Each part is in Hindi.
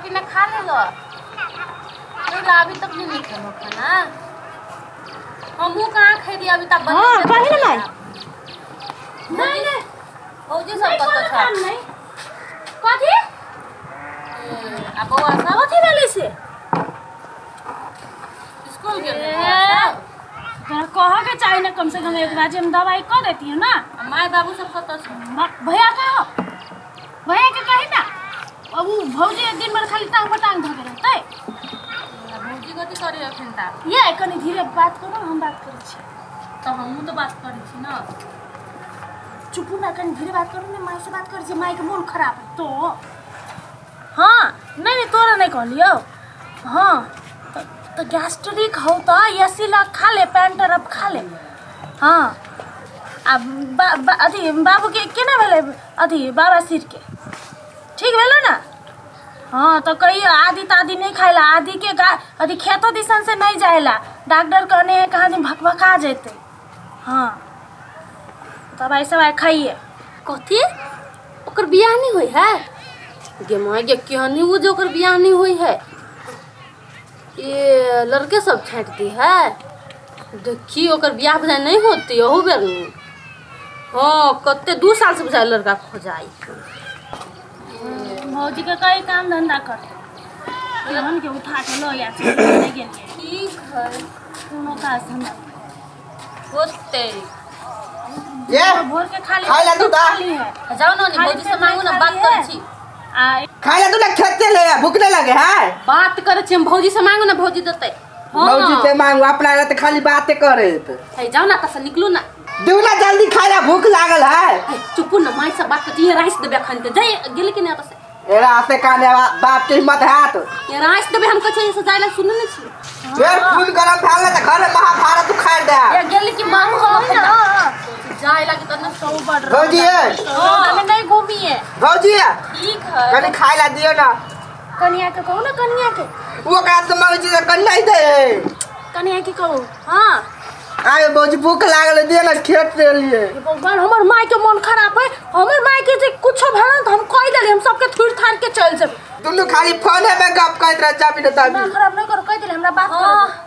बाटी ना खा ले लो। अभी तक नहीं खाना खाना। हमहू कहाँ खाई दिया अभी तक बने। हां कहे ना नहीं भौजी सब पता था नहीं कथी अब वो आसा कथी वाली से स्कूल गेल तोरा कह के चाहिए ना कम से कम एक बार हम दवाई कर देती है ना। माय बाबू सब पता छ भैया का हो भैया के कही ना अब वो भौजी एक दिन में खाली टांग पटांग धके रहते भौजी कथी करे अखन ता ये कनी धीरे बात करो हम बात करै छी तो हमहू तो बात करै छी ना। चुप ना कनी धीरे बात करो ना माई से बात कर छी माई के मन खराब है तो हाँ नहीं तोरा नहीं कहलियो हाँ तो गैस्ट्रिक हो तो एसिला खा ले पेंटर अब खा ले हाँ अब अथी बाबू के केना भेले अथी बाबा सिर के ठीक भेलो ना। हाँ तो कही आदि तादी नहीं खाइला आदि के अथी खेतों दिसन से नहीं जाएला डॉक्टर कहने हैं कहाँ दिन भकभका जेते। हाँ दवाई सवाई खाइए। कथी ओकर बियाह नहीं हुई है गे माय गे केहनी वो जो ओकर बियाह नहीं हुई है ये लड़के सब छाँटती है देखी ओकर बियाह बुझाई नहीं होती ओहू बेर हाँ कते 2 साल से बुझाई लड़का खोजाई भौजी का कई काम धंधा करते हम के उठा के लो या ठीक है कोनो का धंधा होते ये भोर के खाली तू खाली है जाओ ना भौजी से मांगू ना बात कर छी खाई ला तू ना खेते ले भूखने लगे है बात करे छी हम भौजी से मांगू ना भौजी देते। भौजी से मांगू अपना रहते खाली बातें करे है जाओ ना कस निकलू ना दू ना जल्दी खाई ला भूख लागल है चुप ना माई से बात कर राइस देबे खान के जाई गेल के ना तसे एरा से काने बाप के हिम्मत है तो ये राइस देबे हम कछे से जाइला सुन नहीं छी फिर खून गरम भाग ले घर में महाभारत तू खाई दे ये गेल की मारू हो ना जाए लगी तो ना सौ बढ़ रहा भौजी है में नहीं घूमी है भौजी ठीक है कने खाई ला दियो ना कन्या के कहो ना कन्या के वो का तो मौजी से कन नहीं दे कन्या के कहो हाँ आए भौजी भूख लागल दियो ना खेत के लिए भगवान हमर माई के मन खराब है हमर माई के जे कुछ भला तो हम कह देले हम सबके थुड़ थाड़ के चल सब दुनु खाली फोन में गप करत रह जाबी न ताबी मन खराब नहीं करो कह देले हमरा बात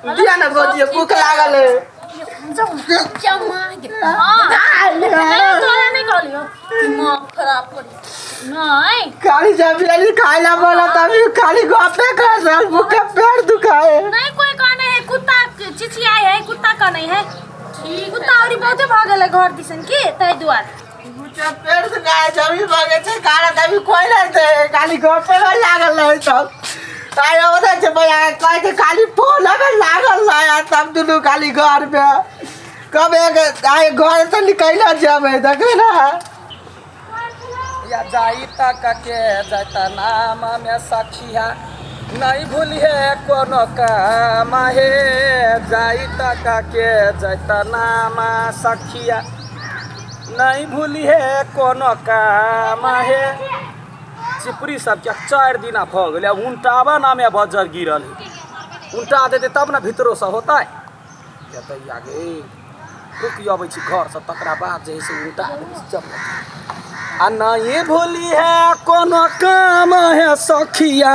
कर दिया ना भौजी भूख लागल है जमा तोरा नहीं कहलियो दिमाग खराब करी नहीं खाली जाबी खाई ला बोला तभी खाली गपे कर रहा भूखे पेट दुखाए नहीं कोई कहने है कुत्ता चिचिया है कुत्ता का नहीं है कुत्ता औरी बहुते भागल है घर दिसन की तै दुआर मुझे पेट दुखाए जभी भागे छे खाना तभी कोई नहीं दे खाली गपे में लागल है सब आए ओदा छे भैया कह के खाली फोन में लागल है सब दुनु खाली घर में कब एक आए घर से निकल जावे देखे ना या जाई तक के जाता नाम में सखिया नहीं भूलिए कोनो काम हे जाई तक के जाता नाम सखिया नहीं भूलिए कोनो काम हे चिपरी सब के 4 दिन भ गेल उल्टावा नामे बजर गिरल उल्टा देते तब ना भीतरो से होता है कहते आगे रुक अबै छी घर से तकरा बाद जे से उल्टा जब आ नहीं भूली है कोनो काम है सखिया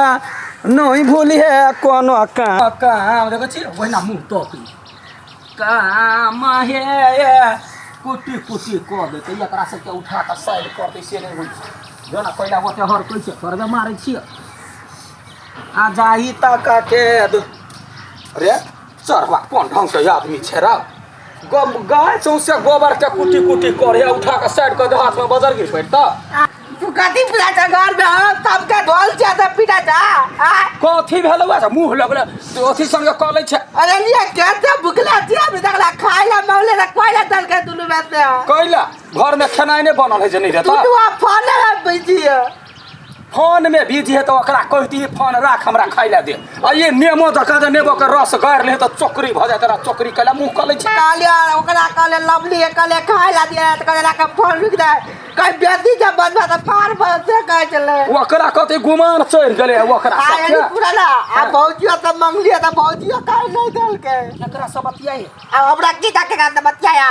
नहीं भूली है कोनो काम देखो छी वही ना मुंह टोपी काम है कुटी कुटी कर देते एकरा से के उठा के साइड कर दे से नहीं होई जो ना कोइला ओते हर कोइ से थोड़े मारै छी आ जाई तक के अरे चरवा कोन ढंग से आदमी छेरा गाय चौसे गोबर के कुटी कुटी करे उठा के साइड कर दे हाथ में बजर गिर पड़ता तू कथी पूरा घर में तब के ढोल ज्यादा पीटा जा कथी भेलौ आ मुंह लगले तो अथी संग कले छ अरे लिया कहते भुखला दिया भी तकला खाइला मौले रे कोइला दल के दुनु में से कइला घर में खेनाई ने बनल है जे नहीं रहता तू फोन में बिजी है फोन में बिजी है तो ओकरा कहती फोन राख हमरा खाइला दे आ ये नेमो दका दे नेबो के रस गार ले तो चोकरी भ जाय तेरा चोकरी कला मुंह कले छ कालिया ओकरा कहले लवली कले खाइला दिया त कहला के फोन रुक दे कई बेटी जब बनबा त पार से कह चले ओकरा कहते गुमान चढ़ गेले ओकरा आय पूरा ना आ भौजिया त मंगलिया त भौजिया काहे नहीं दल के एकरा सब बतियाई अब हमरा की तक के बतियाया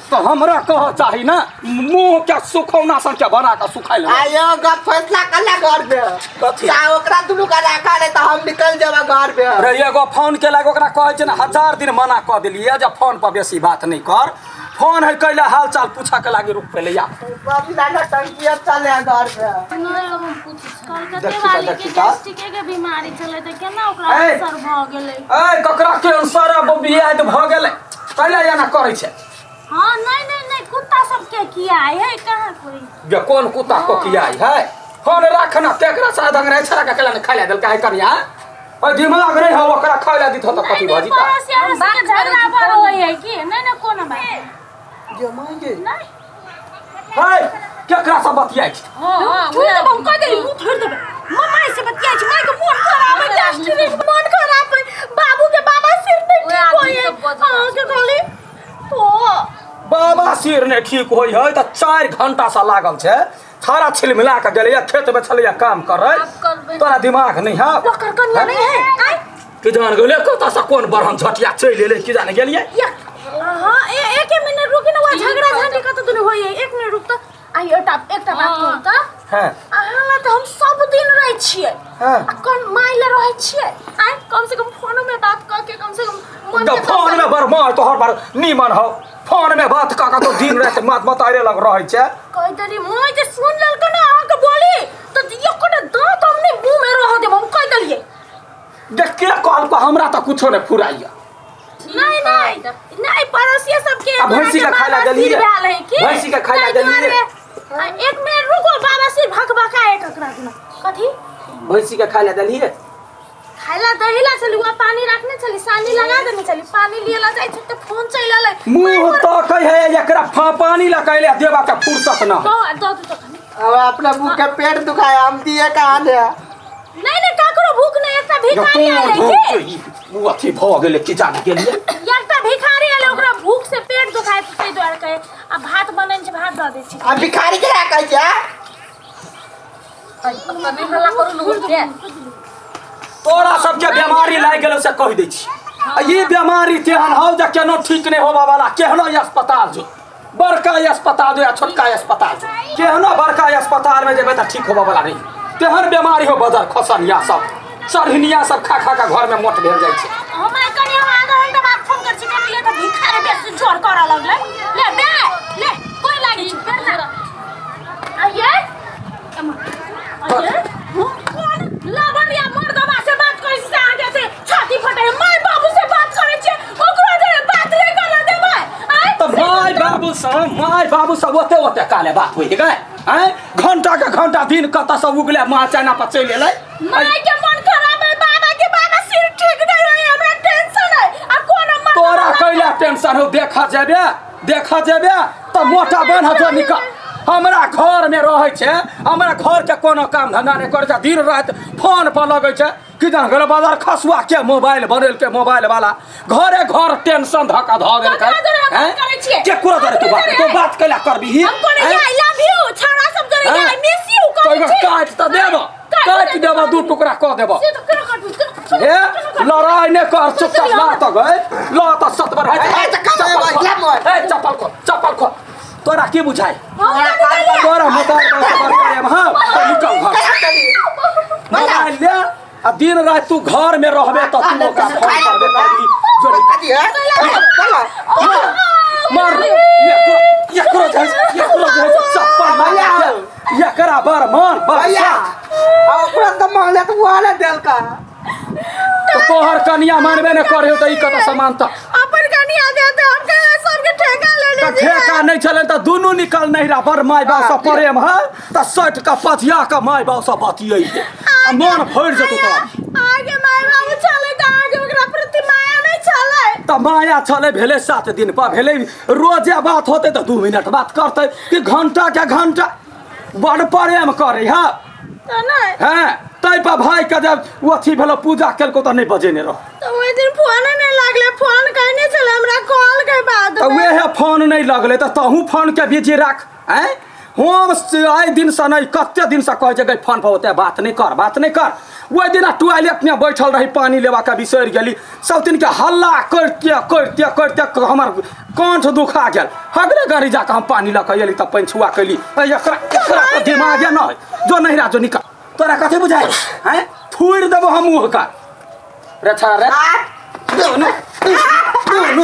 तो हमरा कह चाही ना मुंह के सुखौना सन के बना के सुखाइल आयो ग फैसला कला घर में कथी ता ओकरा दुनु का रखा रे त हम निकल जाबा घर में अरे एगो फोन के लाग ओकरा कहै छै ना 1000 दिन मना क देलिए जब फोन पर बेसी बात नहीं कर फोन है कैला हाल चाल पूछा के लागे रुक पहले या बाबी दादा टंकिया चले घर में नहीं अब हम पूछ कलकत्ते देखी वाली के देखी का। गैस्ट्रिक के बीमारी चले त केना ओकरा ए! असर भ गेलै ए ककरा के अनुसार अब बियाह त भ गेलै कैला या ना करै छै हां नहीं कुत्ता सब के किया है कहां कोई ये कौन कुत्ता को किया है फोन रखना केकरा साथ अंगरे छरा के कैला ने खाइला देल काहे करिया और दिमाग नहीं हो ओकरा खाइला दित त कथी भजी ता पड़ोसिया से झगड़ा बर होई है कि नहीं कोनो बात जे मांगे नहीं है केकरा से बतियाइ छै हां तू तो हम कह देली मुंह थोड़ देबे मम्मा से बतिया छै माय के मन खराब है गैस्ट्रिक मन खराब है बाबू के बाबा सिर में ठीक होई है हां के कहली तो बाबा सिर ने ठीक होई है त 4 घंटा सा लागल छै थारा छिल मिला के गेलै खेत में छलिया काम करे तोरा दिमाग नहीं है ओकर कन्या नहीं है आई कि जान गेले कत से कोन बरहन झटिया चल लेले कि जान गेलिए हां एक मिनट रुकी ना वो झगड़ा झांटी कत दुनु होई है 1 मिनट रुक त आई एकटा बात कहू त हां अहाँ तो हम सब दिन रहे छिए हाँ। कौन माइले रहे छिए आई कम से कम फोन में बात करके कम से कम मन तो के फोन में बरमार तो हर बार नीमन हो फोन में बात का तो दिन रात मत बताइले लग रहै छै कह दली मोय जे सुन ललक ना अहाँ के बोली तो एकोटा दांत हमने मुंह में रह देब हम कह दलिए देख के कॉल को हमरा त कुछो ने फुराइया नहीं पड़ोसिया सबके अब भैंसी का खाइला देलिए भैंसी का खाइला देलिए एक मिनट रुको बाबा से भकभकाए ककरा दुना कथी भैंसी का खाइला देलिए खाइला दहिला चली वहाँ पानी रखने चली सानी लगा देने चली पानी लिएला जाय छै त फोन चला ले मुंह तो कहे एकरा पानी लगाइले देबा के फुर्सत न हो दो तो खानी अब अपना मुंह के पेट दुखाए हम दिए कहां ने नहीं काकरो भूख नहीं एकटा भिखारी आले की वो अथी भ गेले कि जान गेलिए एकटा भिखारी आले ओकरा भूख से पेट दुखाय तै द्वार कहे आ भात बनै छै भात द दै छी अब भिखारी के कहै छै नहीं हल्ला करू लोग के तोरा सबके बीमारी लाग गेलो से कह दै छी ये बीमारी तेहन हो जे केनो ठीक नहीं होबा वाला केहनो अस्पताल जो बड़का अस्पताल जो या छोटका अस्पताल जो केहनो बड़का अस्पताल में जेबे त ठीक होबा वाला नहीं तेहन बीमारी हो बदर खसनिया सब चढ़निया सब खा खा के घर में मोट भेल जाय छै हमरा कनी हम आधा घंटा बाद फोन कर छी कनी त भिखारी बेसी जोर करा लगले ले बे ले कोई लागी छी फेर ना आये आये कौन लावण्या मर्दवा से बात करै छी आगे से छाती फटे माय बाबू से बात करै छी ओकरा जे बात नहीं कर देबै आय तो माय बाबू सब ओते काले बात होई गए हैं घंटा के घंटा दिन कत सब उगले मां चाइना पर चल एलै माय के मन खराब है बाबा के बाबा सिर ठीक नहीं है हमरा टेंशन है आ कोन तोरा कैला टेंशन हो देखा जेबे तो मोटा बन जो निकल हमरा घर में रहे छै हमरा घर के कोनो काम धंधा नहीं करे छै दिन रात फोन पर लगे छै कि जान गेल बाजार खसुआ के मोबाइल बनेल के मोबाइल वाला घरे घर टेंशन धका ध देल के के कुरा करे तू बात कैला करबी हम कोन आई लव यू छौड़ा सब करे आई मिस यू तो काट त देबो 2 टुकड़ा क देबो से तो केना काटू ए लड़ाई ने कर चुपचाप ला त गए ला त सतबर है चप्पल को तोरा की बुझाई तोरा मोबाइल पर बात करे हां तो निकल घर मोबाइल ले आ दिन रात तू घर में रहबे त तू का फोन करबे करबी जो मार ये करो चप्पल भैया ये करा बर मान भैया अब पूरा तो मांगले तो वाला देल का तो तोहर कनिया मानबे न करे त ई कत समान त अपन कनिया देते हम के सबके ठेका ले ले त ठेका नहीं चले त दुनु निकल नहीं रहा बर माय बाप से प्रेम है त 60 का पथिया का माय बाप से बतियै मन फड़ जतो तोरा आगे माय बाबू चले त आगे ओकरा प्रति माया नहीं चले त माया चले भेले 7 दिन पर भेले रोजे बात होते त 2 मिनट बात करते कि घंटा के घंटा बड़ प्रेम करे है तो नहीं हैं तै पर भाई के जब अथी भेलो पूजा केलको त नहीं बजेने रह तो ओइ दिन फोन नहीं लागले फोन कहने चले हमरा कॉल के बाद त वे है फोन नहीं लगले त तहू फोन के बिजी राख हैं हम से आए दिन से नहीं कते दिन से कहे गई फोन पर होते बात नहीं कर वही दिन टॉयलेट में बैठल रही पानी लेवा के बिसर गेली सब दिन के हल्ला करते हमार कंठ दुखा गेल हगरे गाड़ी जाकर हम पानी लऽ एली तब पानी छुआ कैली एकरा दिमागे न जो नहीं जो निकल तोरा कथी बुझाई हैं थूड़ देबो हम मुँह का रे छा रे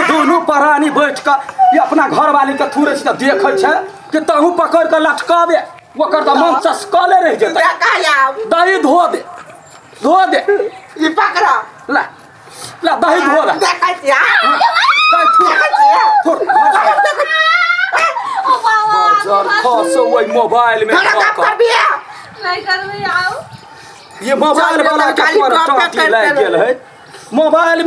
दोनों परानी बैठ कर ये अपना घर वाली के थूरे से देखे छे कि तहू पकड़ के लटकावे ओकर त मन चस्कले रह जेतै दही धो दे ई पकड़ा ला दही धो दे देखै छियै खसो वही मोबाइल में नहीं करबे आओ ये मोबाइल वाला के तोरा टॉटी लाग गेल है मोबाइल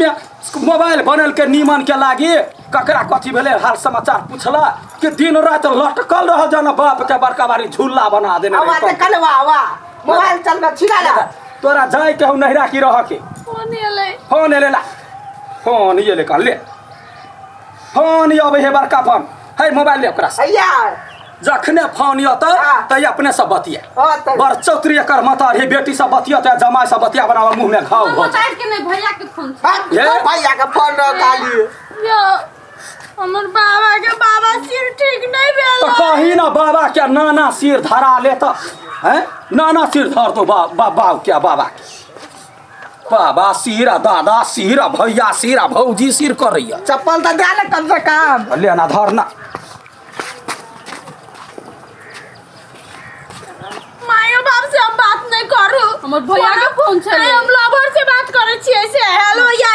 बनल के नीमन के लागी ककरा कथी भेले हाल समाचार पूछला कि दिन रात लटकल रह जाना बाप के बड़का बारी झूला बना देने आवा ते कलवा मोबाइल चल के छिला ला तोरा जाय के नहिरा की रह के फोन एले ला फोन ये ले कर ले फोन अब हे बड़का फोन है मोबाइल ले ओकरा से अय्या जखने फोन य त अपने सब बतिया बड़ चौतरी एकर मतार हे बेटी सब बतिया त जमाई सब बतिया बनावा मुंह में घाव हो मोबाइल के नहीं भैया के फोन भैया के फोन काली यो हमर बाबा सिर ठीक नहीं भेल तो कही ना बाबा क्या नाना सिर धरा ले तो हैं नाना सिर धर तो बाबा क्या बाबा सिर दादा सिर भैया सिर भौजी सिर कर रही है चप्पल तो दे ना कम से कम लेना धरना मायो बाप से हम बात नहीं करू हमर भैया के फोन छले हम लवर से बात करे छियै से हेलो या